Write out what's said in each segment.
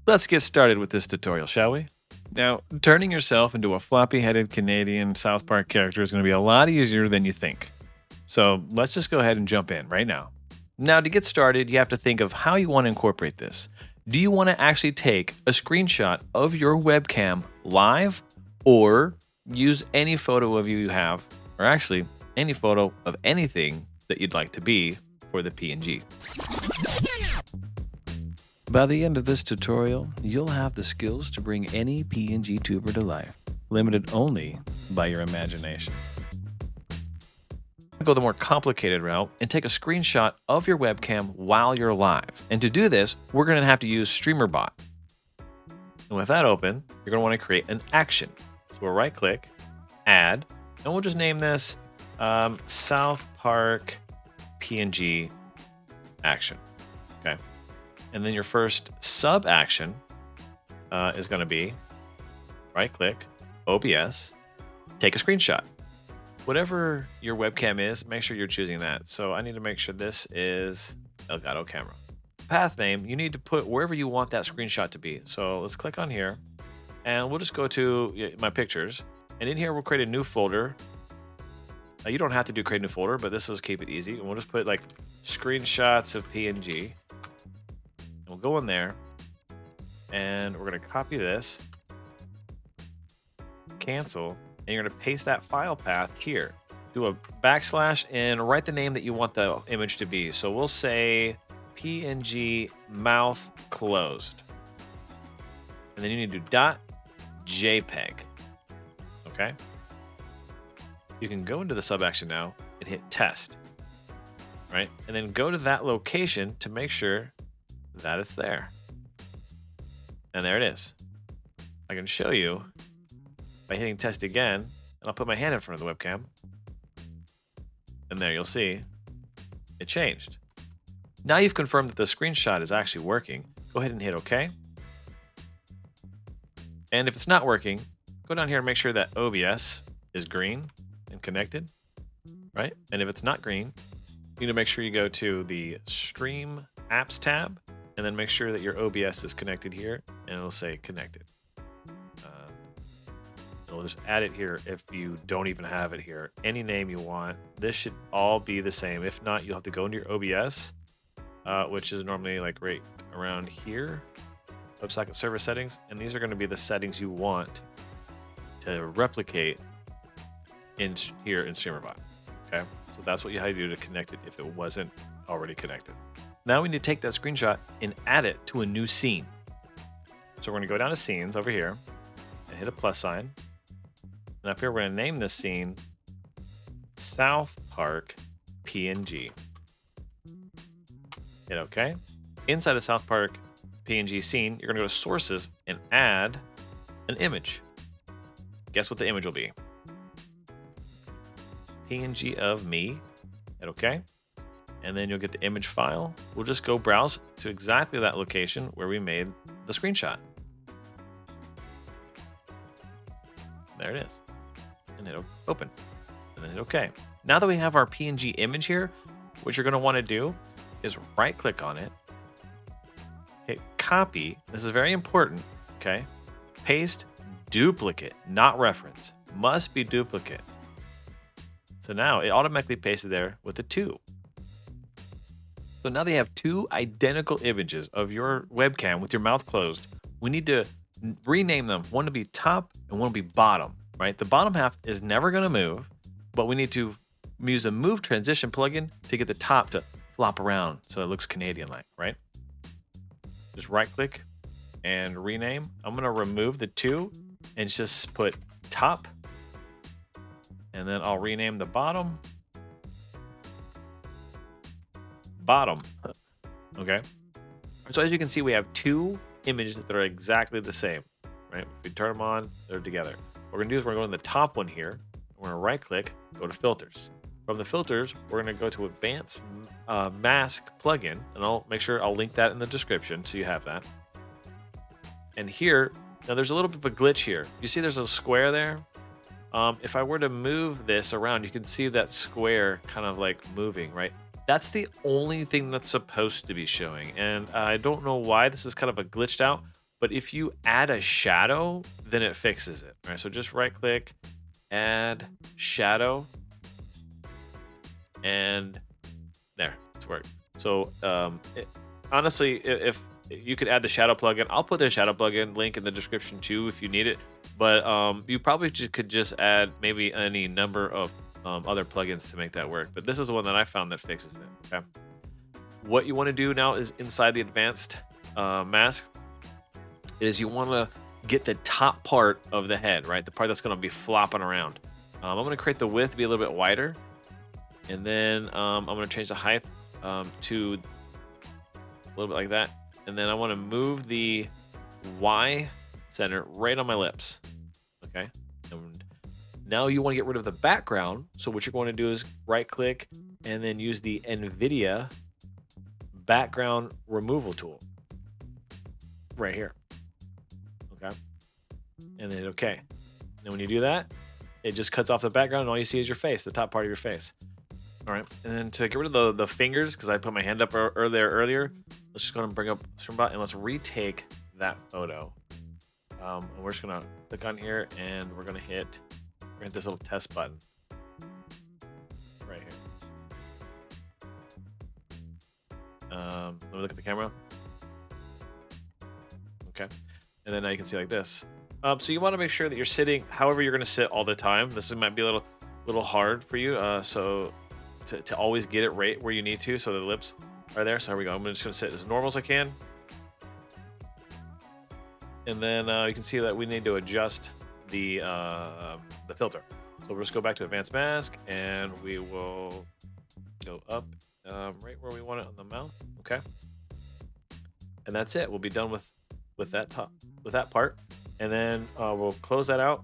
Let's get started with this tutorial, shall we? Now, turning yourself into a floppy-headed Canadian South Park character is going to be a lot easier than you think. So let's just go ahead and jump in right now. Now, to get started, you have to think of how you want to incorporate this. Do you want to actually take a screenshot of your webcam live, or use any photo of you have, or actually any photo of anything that you'd like to be for the PNG? By the end of this tutorial, you'll have the skills to bring any PNGTuber to life, limited only by your imagination. Go the more complicated route and take a screenshot of your webcam while you're live. And to do this, we're going to have to use Streamerbot. And with that open, you're going to want to create an action. So we'll right-click, add, and we'll just name this South Park PNG action. Okay. And then your first sub action is going to be right-click, OBS, take a screenshot. Whatever your webcam is, make sure you're choosing that. So I need to make sure this is Elgato camera. Path name, you need to put wherever you want that screenshot to be. So let's click on here, and we'll just go to my pictures. And in here, we'll create a new folder. You don't have to create a new folder, but this will keep it easy. And we'll just put like screenshots of PNG. We'll go in there, and we're going to copy this, cancel, and you're going to paste that file path here. Do a backslash and write the name that you want the image to be. So we'll say PNG mouth closed. And then you need to do .jpeg. Okay? You can go into the sub action now and hit test. Right? And then go to that location to make sure that it's there. And there it is. I can show you by hitting test again, and I'll put my hand in front of the webcam. And there you'll see it changed. Now you've confirmed that the screenshot is actually working. Go ahead and hit OK. And if it's not working, go down here and make sure that OBS is green and connected, right? And if it's not green, you need to make sure you go to the Stream Apps tab, and then make sure that your OBS is connected here, and it'll say connected. We'll just add it here if you don't even have it here. Any name you want. This should all be the same. If not, you'll have to go into your OBS, which is normally like right around here, WebSocket server settings, and these are going to be the settings you want to replicate in here in Streamerbot. Okay, so that's what you had to do to connect it if it wasn't already connected. Now we need to take that screenshot and add it to a new scene. So we're going to go down to scenes over here and hit a plus sign. And up here, we're going to name this scene South Park PNG. Hit OK. Inside the South Park PNG scene, you're going to go to sources and add an image. Guess what the image will be? PNG of me. Hit OK. And then you'll get the image file. We'll just go browse to exactly that location where we made the screenshot. There it is. And hit open. And then hit OK. Now that we have our PNG image here, what you're going to want to do is right click on it, hit copy. This is very important. Okay. Paste duplicate, not reference. Must be duplicate. So now it automatically pasted there with a 2. So now they have 2 identical images of your webcam with your mouth closed. We need to rename them. One to be top and one to be bottom, right? The bottom half is never going to move, but we need to use a move transition plugin to get the top to flop around so it looks Canadian-like, right? Just right click and rename. I'm going to remove the 2 and just put top. And then I'll rename the bottom. Bottom. Okay. So as you can see, we have 2 images that are exactly the same, right? If we turn them on, they're together. What we're going to do is we're going to go to the top one here. We're going to right click, go to filters. From the filters, we're going to go to advanced mask plugin, and I'll make sure I'll link that in the description so you have that. And here, now there's a little bit of a glitch here. You see there's a square there? If I were to move this around, you can see that square kind of like moving, right? That's the only thing that's supposed to be showing. And I don't know why this is kind of a glitched out, But if you add a shadow, then it fixes it. All right, so just right click, add shadow, and there, it's worked. So honestly, if you could add the shadow plugin, I'll put the shadow plugin link in the description too if you need it. But you probably could just add maybe any number of other plugins to make that work. But this is the one that I found that fixes it. Okay. What you want to do now is inside the advanced mask is you want to get the top part of the head, right? The part that's going to be flopping around. I'm going to create the width to be a little bit wider. And then I'm going to change the height to a little bit like that. And then I want to move the Y center right on my lips. Okay. And now you want to get rid of the background. So what you're going to do is right click and then use the NVIDIA background removal tool right here. Okay. And then okay. And when you do that, it just cuts off the background and all you see is your face, the top part of your face. All right. And then to get rid of the fingers, because I put my hand up earlier, let's just go and bring up Streamerbot and let's retake that photo. And we're just gonna click on here and we're gonna hit this little test button right here. Let me look at the camera. Okay. And then now you can see like this. So you want to make sure that you're sitting however you're going to sit all the time. This might be a little hard for you. So to always get it right where you need to, so the lips are there. So here we go. I'm just going to sit as normal as I can. And then you can see that we need to adjust the filter. So we'll just go back to advanced mask and we will go up right where we want it on the mouth. Okay. And that's it. We'll be done with that part. And then we'll close that out.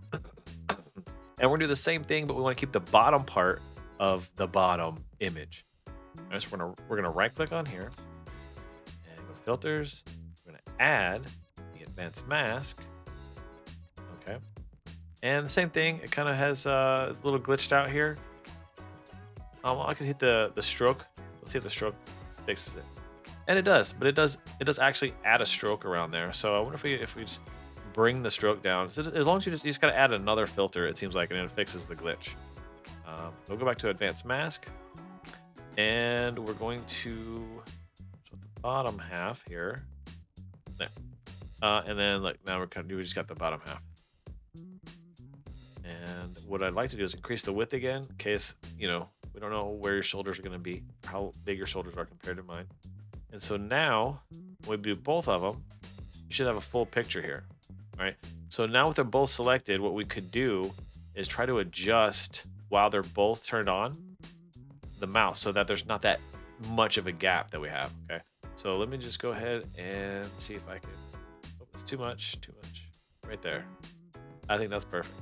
And we're gonna do the same thing, but we want to keep the bottom part of the bottom image. All right, so we're gonna right click on here and go to filters. We're gonna add the advanced mask. Okay. And the same thing, it kind of has a little glitched out here. I could hit the stroke. Let's see if the stroke fixes it. And it does, but it does actually add a stroke around there. So I wonder if we just bring the stroke down. So as long as you just gotta add another filter, it seems like, and it fixes the glitch. We'll go back to advanced mask, and we're going to the bottom half here. There. And then like now we just got the bottom half. And what I'd like to do is increase the width again, in case we don't know where your shoulders are going to be, how big your shoulders are compared to mine. And so now, when we do both of them, you should have a full picture here. All right. So now with they're both selected, what we could do is try to adjust while they're both turned on the mouse so that there's not that much of a gap that we have. Okay. So let me just go ahead and see if I can. Oh, it's too much. Right there. I think that's perfect.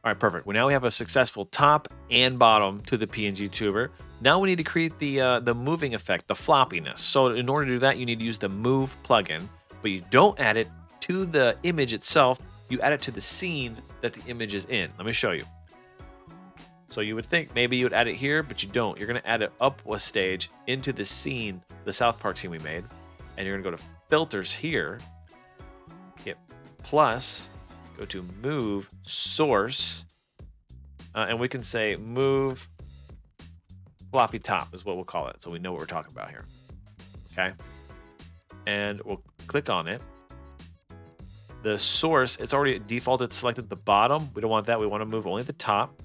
All right, perfect. Well, now we have a successful top and bottom to the PNGTuber. Now we need to create the moving effect, the floppiness. So in order to do that, you need to use the Move plugin, but you don't add it to the image itself. You add it to the scene that the image is in. Let me show you. So you would think maybe you would add it here, but you don't. You're going to add it up a stage into the scene, the South Park scene we made, and you're going to go to Filters here, hit plus, go to Move Source, and we can say Move Floppy Top is what we'll call it, so we know what we're talking about here. Okay, and we'll click on it. The source, it's already defaulted selected the bottom. We don't want that. We want to move only the top.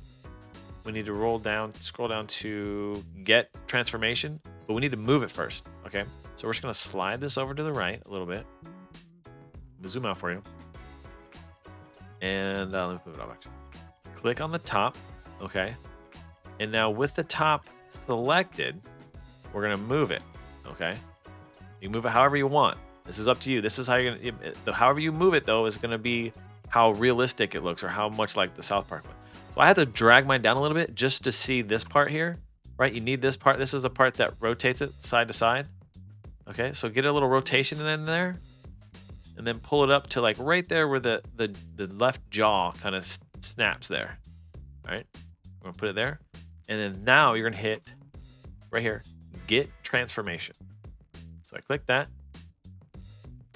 We need to scroll down to Get Transformation, but we need to move it first. Okay, so we're just going to slide this over to the right a little bit. Let me zoom out for you. And let me move it up actually. Click on the top, okay? And now with the top selected, we're gonna move it, okay? You can move it however you want. This is up to you. This is how you're gonna, however you move it though is gonna be how realistic it looks or how much like the South Park one. So I have to drag mine down a little bit just to see this part here, right? You need this part. This is the part that rotates it side to side. Okay, so get a little rotation in there. And then pull it up to like right there where the left jaw kind of snaps there. All right, we're gonna put it there. And then now you're gonna hit right here, Get Transformation. So I click that.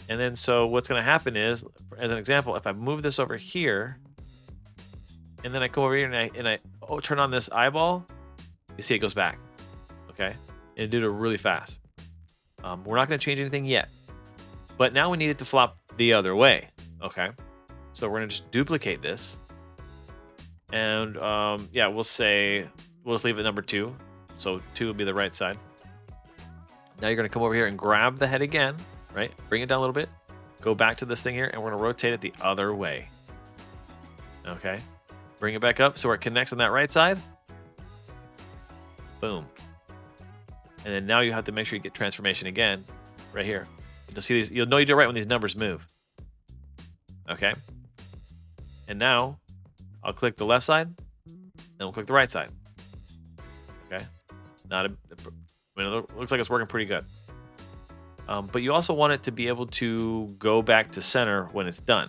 And then so what's going to happen is, as an example, if I move this over here, and then I come over here and I turn on this eyeball, you see it goes back. Okay, and it did it really fast. We're not going to change anything yet, but now we need it to flop the other way. Okay, so we're going to just duplicate this, and yeah, we'll just leave it number 2. So 2 would be the right side. Now you're going to come over here and grab the head again, right? Bring it down a little bit. Go back to this thing here, and we're going to rotate it the other way. Okay. Bring it back up so it connects on that right side. Boom. And then now you have to make sure you get transformation again, right here. You'll see these. You'll know you did it right when these numbers move. Okay. And now I'll click the left side, and we'll click the right side. Okay. I mean, it looks like it's working pretty good. But you also want it to be able to go back to center when it's done.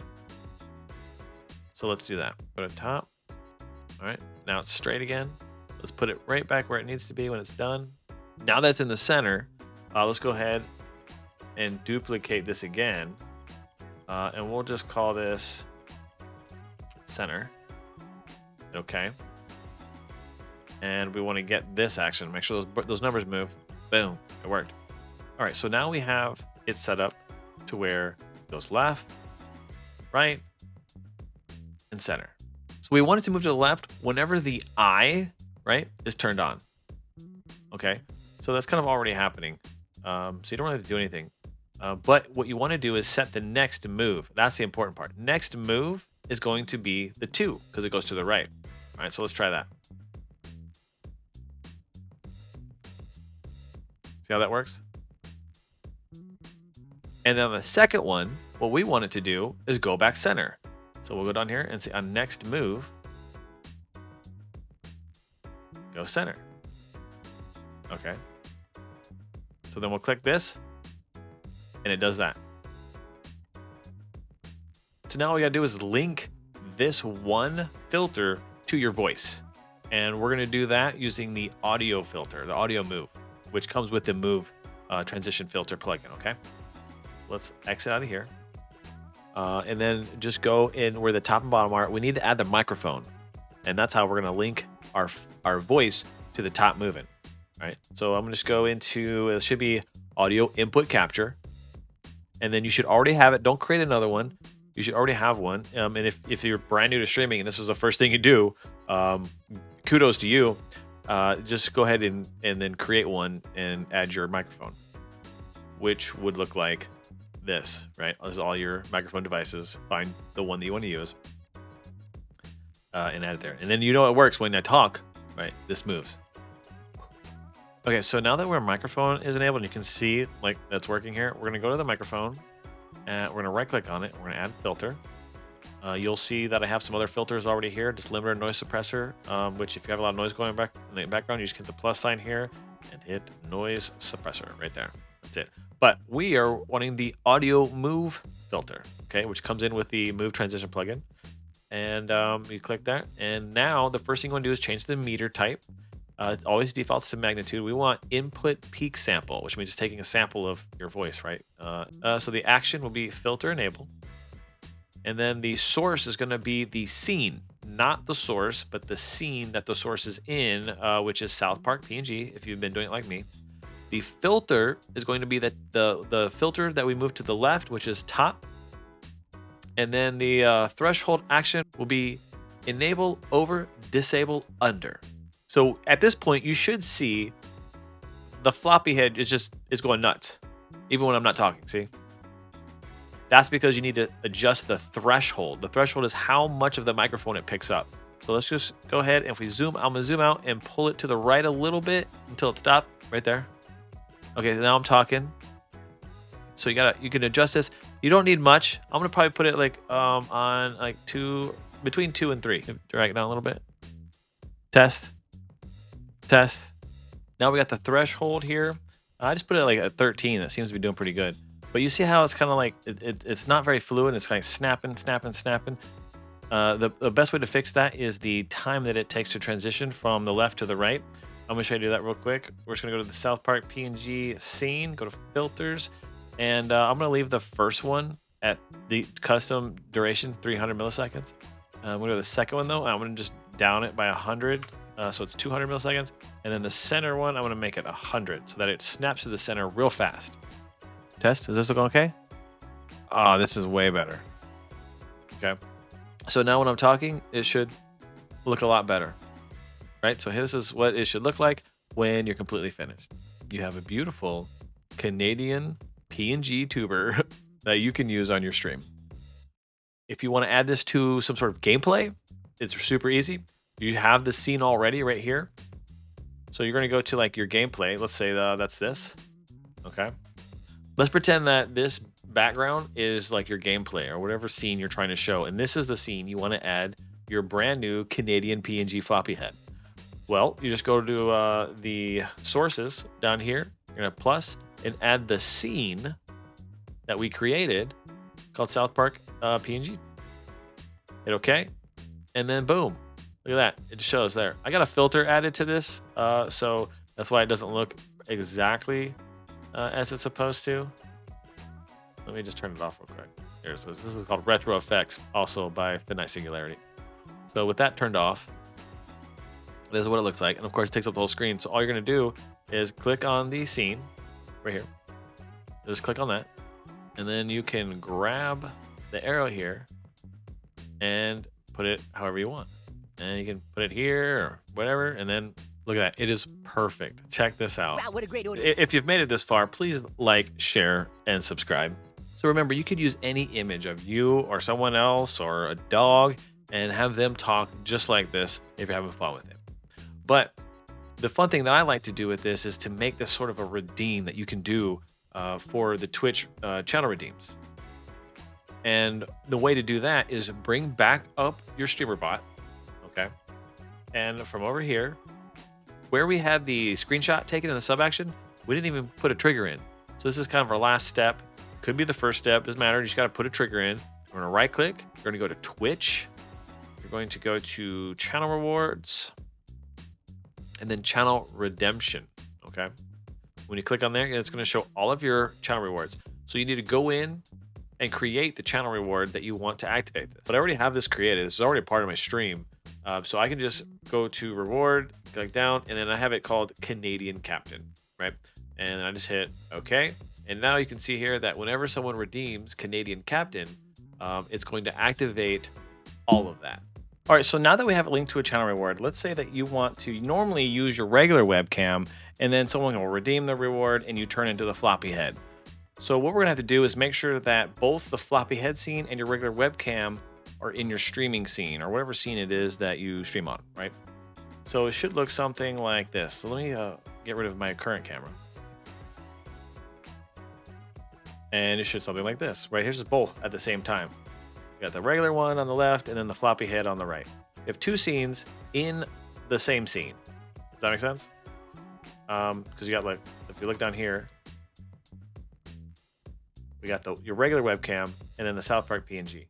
So let's do that. Go to top. All right, now it's straight again. Let's put it right back where it needs to be when it's done. Now that's in the center, let's go ahead and duplicate this again. And we'll just call this center. Okay. And we want to get this action. Make sure those numbers move. Boom, it worked. All right, so now we have it set up to where it goes left, right, and center. So we want it to move to the left whenever the eye, right, is turned on. Okay, so that's kind of already happening. So you don't really have to do anything. But what you want to do is set the next move. That's the important part. Next move is going to be the 2 because it goes to the right. All right, so let's try that. See how that works? And then the second one, what we want it to do is go back center. So we'll go down here and say on next move, go center. Okay. So then we'll click this and it does that. So now all we gotta do is link this one filter to your voice. And we're gonna do that using the audio filter, the audio move, which comes with the move transition filter plugin, okay? Let's exit out of here. And then just go in where the top and bottom are. We need to add the microphone. And that's how we're going to link our voice to the top moving. All right. So I'm going to just go into, it should be audio input capture. And then you should already have it. Don't create another one. You should already have one. And if you're brand new to streaming and this is the first thing you do, kudos to you. Just go ahead and then create one and add your microphone, which would look like this, right? This is all your microphone devices. Find the one that you want to use and add it there. And then you know it works when I talk, right? This moves. Okay, so now that our microphone is enabled and you can see like that's working here, we're gonna go to the microphone and we're gonna right click on it. We're gonna add filter. You'll see that I have some other filters already here, just limiter noise suppressor, which if you have a lot of noise going back in the background, you just hit the plus sign here and hit noise suppressor right there. That's it. But we are wanting the audio move filter, okay, which comes in with the move transition plugin. And you click that. And now the first thing you want to do is change the meter type. It always defaults to magnitude. We want input peak sample, which means just taking a sample of your voice, right? So the action will be filter enable. And then the source is going to be the scene, not the source, but the scene that the source is in, which is South Park PNG, if you've been doing it like me. The filter is going to be the filter that we move to the left, which is top. And then the threshold action will be enable over, disable under. So at this point, you should see the floppy head is going nuts, even when I'm not talking, see? That's because you need to adjust the threshold. The threshold is how much of the microphone it picks up. So let's just go ahead and if we zoom, I'm gonna zoom out and pull it to the right a little bit until it stops right there. Okay, so now I'm talking. So you can adjust this. You don't need much. I'm gonna probably put it like on like between 2 and 3. Drag it down a little bit. Test. Now we got the threshold here. I just put it like at 13. That seems to be doing pretty good. But you see how it's kind of like it's not very fluid. It's kind of snapping. The best way to fix that is the time that it takes to transition from the left to the right. I'm gonna show you that real quick. We're just gonna go to the South Park PNG scene, go to filters, And I'm going to leave the first one at the custom duration, 300 milliseconds. I'm going to go to the second one, though. I'm going to just down it by 100. So it's 200 milliseconds. And then the center one, I'm going to make it 100 so that it snaps to the center real fast. Test, is this looking okay? Oh, this is way better. Okay. So now when I'm talking, it should look a lot better, right? So this is what it should look like when you're completely finished. You have a beautiful Canadian PNG tuber that you can use on your stream. If you want to add this to some sort of gameplay, it's super easy. You have the scene already right here. So you're going to go to like your gameplay. Let's say that's this. Okay. Let's pretend that this background is like your gameplay or whatever scene you're trying to show. And this is the scene you want to add your brand new Canadian PNG floppy head. Well, you just go to the sources down here. You're going to plus and add the scene that we created called South Park PNG. Hit OK. And then boom. Look at that. It shows there. I got a filter added to this. So that's why it doesn't look exactly as it's supposed to. Let me just turn it off real quick. Here, so this is called Retro Effects, also by Midnight Singularity. So with that turned off, this is what it looks like. And of course, it takes up the whole screen. So all you're going to do is click on the scene right here. Just click on that. And then you can grab the arrow here and put it however you want. And you can put it here or whatever. And then look at that. It is perfect. Check this out. Wow, what a great audience. If you've made it this far, please like, share, and subscribe. So remember, you could use any image of you or someone else or a dog and have them talk just like this if you're having fun with it. But the fun thing that I like to do with this is to make this sort of a redeem that you can do for the Twitch channel redeems. And the way to do that is bring back up your Streamerbot, okay? And from over here, where we had the screenshot taken in the sub action, we didn't even put a trigger in. So this is kind of our last step. Could be the first step, doesn't matter. You just got to put a trigger in. We're going to right click. You're going to go to Twitch. You're going to go to channel rewards and then channel redemption. Okay. When you click on there, it's going to show all of your channel rewards. So you need to go in and create the channel reward that you want to activate this. But I already have this created. This is already a part of my stream. So I can just go to reward, click down, and then I have it called Canadian Captain, right? And I just hit OK. And now you can see here that whenever someone redeems Canadian Captain, it's going to activate all of that. All right, so now that we have a link to a channel reward, let's say that you want to normally use your regular webcam, and then someone will redeem the reward and you turn into the floppy head. So what we're gonna have to do is make sure that both the floppy head scene and your regular webcam are in your streaming scene or whatever scene it is that you stream on, right? So it should look something like this. So let me get rid of my current camera. And it should something like this, right? Here's both at the same time. You got the regular one on the left and then the floppy head on the right. You have two scenes in the same scene. Does that make sense? Because you got like, if you look down here, we got your regular webcam and then the South Park PNG.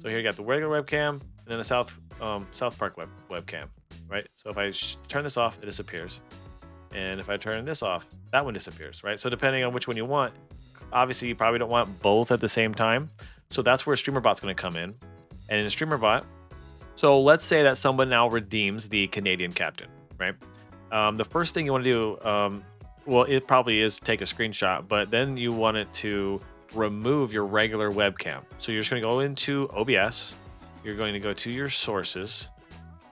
So here you got the regular webcam and then the South Park webcam, right? So if I turn this off, it disappears. And if I turn this off, that one disappears, right? So depending on which one you want, obviously you probably don't want both at the same time. So that's where Streamerbot's going to come in. And in Streamerbot, so let's say that someone now redeems the Canadian Captain, right? The first thing you want to do, well, it probably is take a screenshot, but then you want it to remove your regular webcam. So you're just going to go into OBS. You're going to go to your sources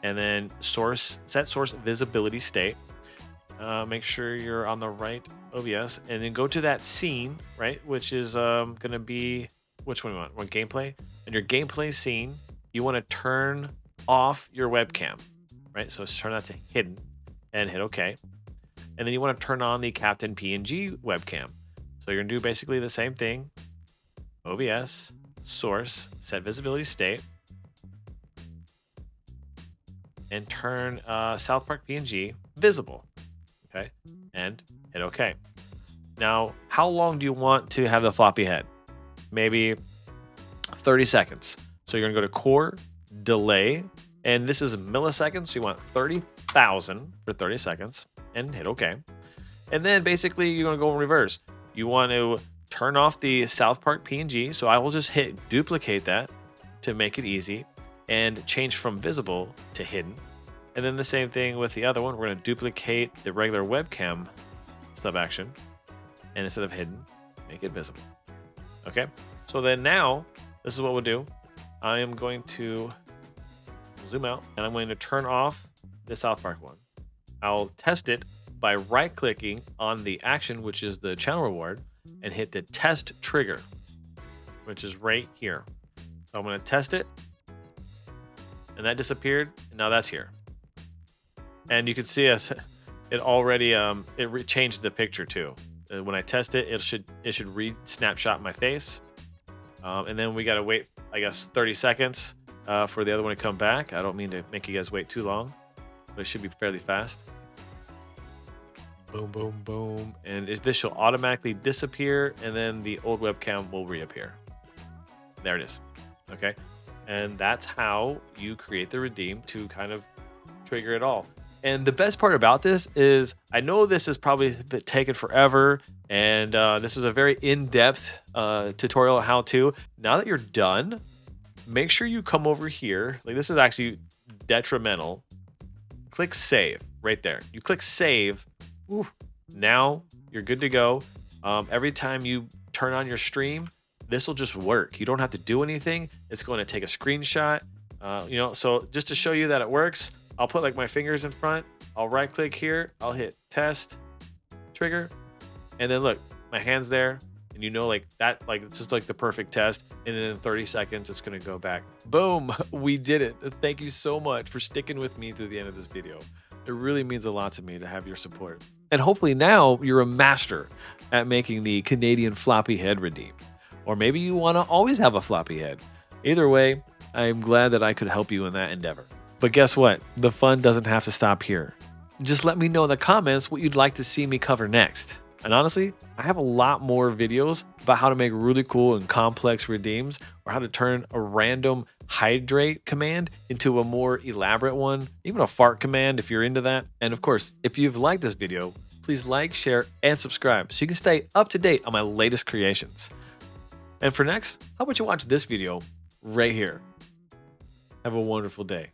and then set source visibility state. Make sure you're on the right OBS and then go to that scene, right? Which is going to be, which one you want? Want gameplay? And your gameplay scene, you want to turn off your webcam, right? So turn that to hidden and hit OK. And then you want to turn on the Captain PNG webcam. So you're going to do basically the same thing. OBS, source, set visibility state, and turn South Park PNG visible. Okay, and hit OK. Now, how long do you want to have the floppy head? Maybe 30 seconds. So you're gonna go to core, delay, and this is milliseconds, so you want 30,000 for 30 seconds, and hit OK. And then basically you're gonna go in reverse. you want to turn off the South Park PNG. So I will just hit duplicate that to make it easy and change from visible to hidden. And then the same thing with the other one. We're going to duplicate the regular webcam sub action, and instead of hidden, make it visible. Okay. So then now this is what we'll do. I am going to zoom out and I'm going to turn off the South Park one. I'll test it by right clicking on the action, which is the channel reward, and hit the test trigger, which is right here. So I'm going to test it, and that disappeared, and now that's here. And you can see us, it already changed the picture too. When I test it, it should re-snapshot my face, and then we got to wait, I guess, 30 seconds for the other one to come back. I don't mean to make you guys wait too long, but it should be fairly fast. Boom, boom, boom. And this shall automatically disappear, and then the old webcam will reappear. There it is. Okay. And that's how you create the redeem to kind of trigger it all. And the best part about this is I know this is probably taken forever, and this is a very in-depth tutorial on how to. Now that you're done, make sure you come over here. Like, this is actually detrimental. Click save right there. You click save. Ooh, now you're good to go. Every time you turn on your stream, this will just work. You don't have to do anything. It's going to take a screenshot. So just to show you that it works, I'll put like my fingers in front. I'll right click here. I'll hit test trigger. And then look, my hand's there. And you know, like that, like it's just like the perfect test. And then in 30 seconds, it's going to go back. Boom, we did it. Thank you so much for sticking with me to the end of this video. It really means a lot to me to have your support. And hopefully now you're a master at making the Canadian floppy head redeem. Or maybe you want to always have a floppy head. Either way, I'm glad that I could help you in that endeavor. But guess what? The fun doesn't have to stop here. Just let me know in the comments what you'd like to see me cover next. And honestly, I have a lot more videos about how to make really cool and complex redeems, or how to turn a random hydrate command into a more elaborate one, even a fart command if you're into that. And of course, if you've liked this video, please like, share, and subscribe so you can stay up to date on my latest creations. And for next, how about you watch this video right here? Have a wonderful day.